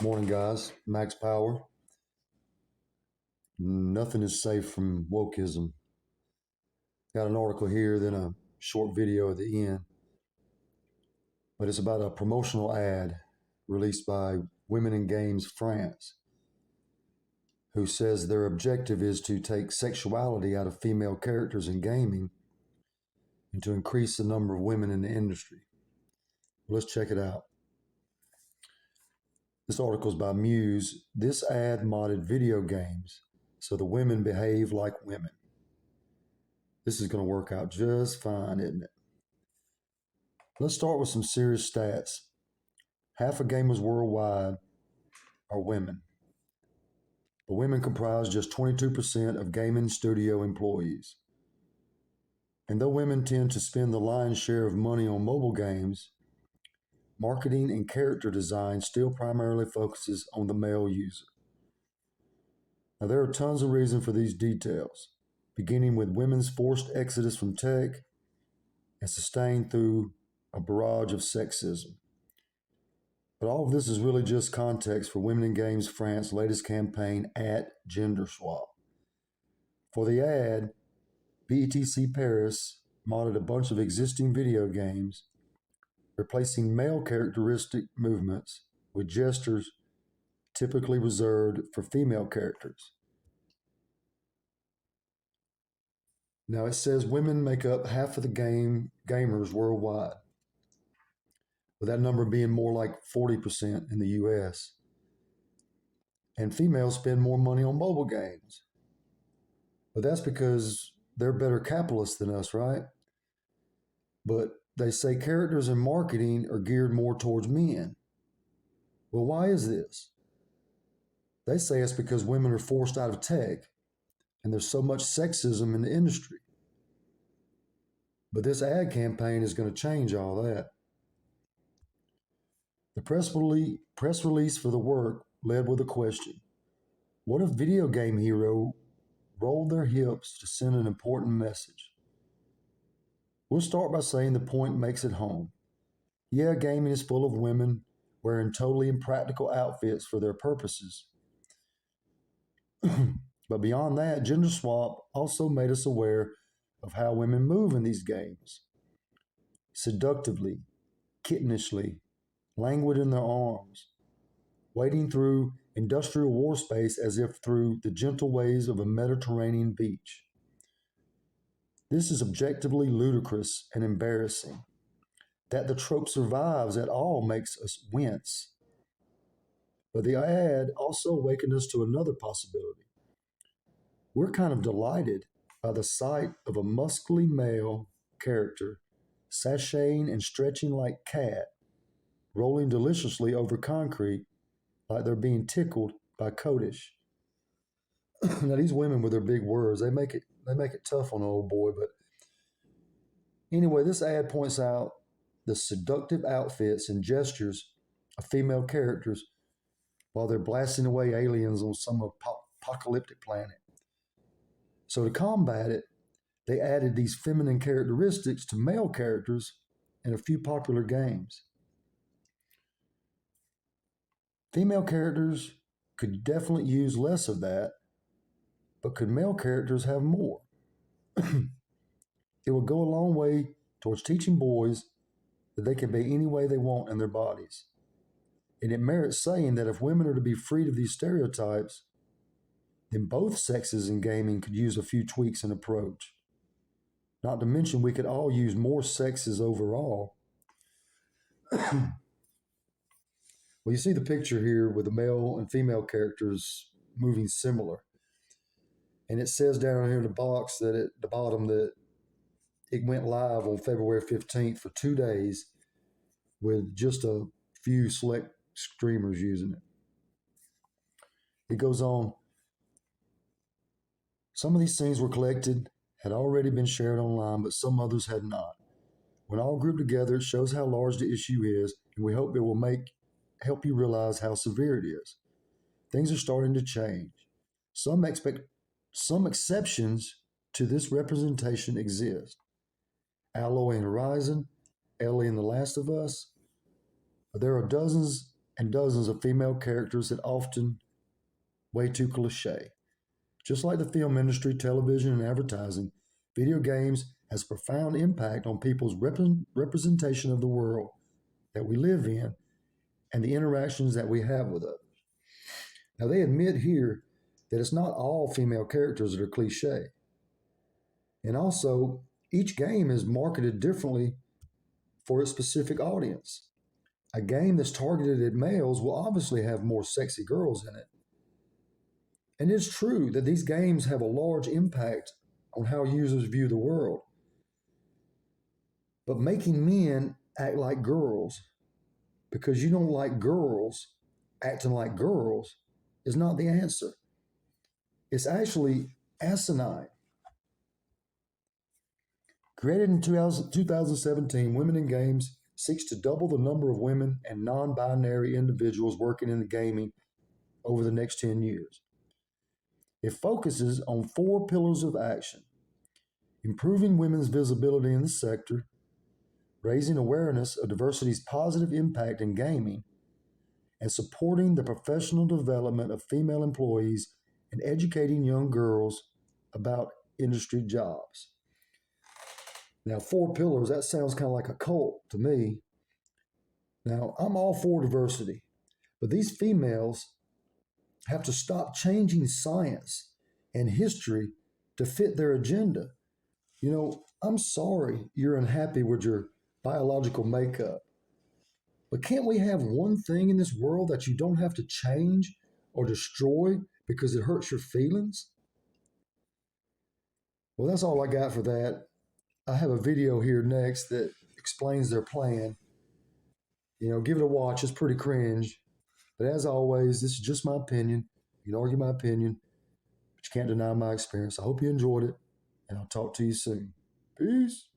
Morning, guys. Max Power. Nothing is safe from wokeism. Got an article here, then a short video at the end. But it's about a promotional ad released by Women in Games France, who says their objective is to take sexuality out of female characters in gaming and to increase the number of women in the industry. Let's check it out. This article is by Muse. This ad modded video games so the women behave like women. This is going to work out just fine, isn't it? Let's start with some serious stats. Half of gamers worldwide are women. The women comprise just 22% of gaming studio employees. And though women tend to spend the lion's share of money on mobile games, marketing and character design still primarily focuses on the male user. Now, there are tons of reasons for these details, beginning with women's forced exodus from tech and sustained through a barrage of sexism. But all of this is really just context for Women in Games France's latest campaign at Gender Swap. For the ad, BETC Paris modded a bunch of existing video games, replacing male characteristic movements with gestures typically reserved for female characters. Now it says women make up half of the gamers worldwide, with that number being more like 40% in the US. And females spend more money on mobile games. But that's because they're better capitalists than us, right? But they say characters and marketing are geared more towards men. Well, why is this? They say it's because women are forced out of tech and there's so much sexism in the industry. But this ad campaign is going to change all that. The press release for the work led with a question. What if video game hero rolled their hips to send an important message? We'll start by saying the point makes it home. Yeah, gaming is full of women wearing totally impractical outfits for their purposes. But beyond that, Gender Swap also made us aware of how women move in these games. Seductively, kittenishly, languid in their arms, wading through industrial war space as if through the gentle ways of a Mediterranean beach. This is objectively ludicrous and embarrassing. That the trope survives at all makes us wince. But the ad also awakened us to another possibility. We're kind of delighted by the sight of a muscly male character sashaying and stretching like cat, rolling deliciously over concrete like they're being tickled by Kodish. Now these women with their big words, they make it tough on an old boy. But anyway, this ad points out the seductive outfits and gestures of female characters while they're blasting away aliens on some apocalyptic planet. So to combat it, they added these feminine characteristics to male characters in a few popular games. Female characters could definitely use less of that, but could male characters have more? It would go a long way towards teaching boys that they can be any way they want in their bodies. And it merits saying that if women are to be freed of these stereotypes, then both sexes in gaming could use a few tweaks in approach. Not to mention we could all use more sexes overall. Well, you see the picture here with the male and female characters moving similar. And it says down here in the box that at the bottom that it went live on February 15th for 2 days with just a few select streamers using it. It goes on. Some of these scenes were collected, had already been shared online, but some others had not. When all grouped together, it shows how large the issue is, and we hope it will help you realize how severe it is. Things are starting to change. Some exceptions to this representation exist. Alloy in Horizon, Ellie in The Last of Us. But there are dozens and dozens of female characters that often way too cliche. Just like the film industry, television, and advertising, video games has a profound impact on people's representation of the world that we live in and the interactions that we have with others. Now, they admit here that it's not all female characters that are cliche. And also, each game is marketed differently for its specific audience. A game that's targeted at males will obviously have more sexy girls in it. And it's true that these games have a large impact on how users view the world. But making men act like girls because you don't like girls acting like girls is not the answer. It's actually asinine. Created in 2017, Women in Games seeks to double the number of women and non binary individuals working in the gaming over the next 10 years. It focuses on 4 pillars of action: improving women's visibility in the sector, raising awareness of diversity's positive impact in gaming, and supporting the professional development of female employees and educating young girls about industry jobs. Now, 4 pillars, that sounds kind of like a cult to me. Now, I'm all for diversity, but these females have to stop changing science and history to fit their agenda. I'm sorry you're unhappy with your biological makeup, but can't we have one thing in this world that you don't have to change or destroy because it hurts your feelings? Well, that's all I got for that. I have a video here next that explains their plan. Give it a watch. It's pretty cringe. But as always, this is just my opinion. You can argue my opinion, but you can't deny my experience. I hope you enjoyed it, and I'll talk to you soon. Peace.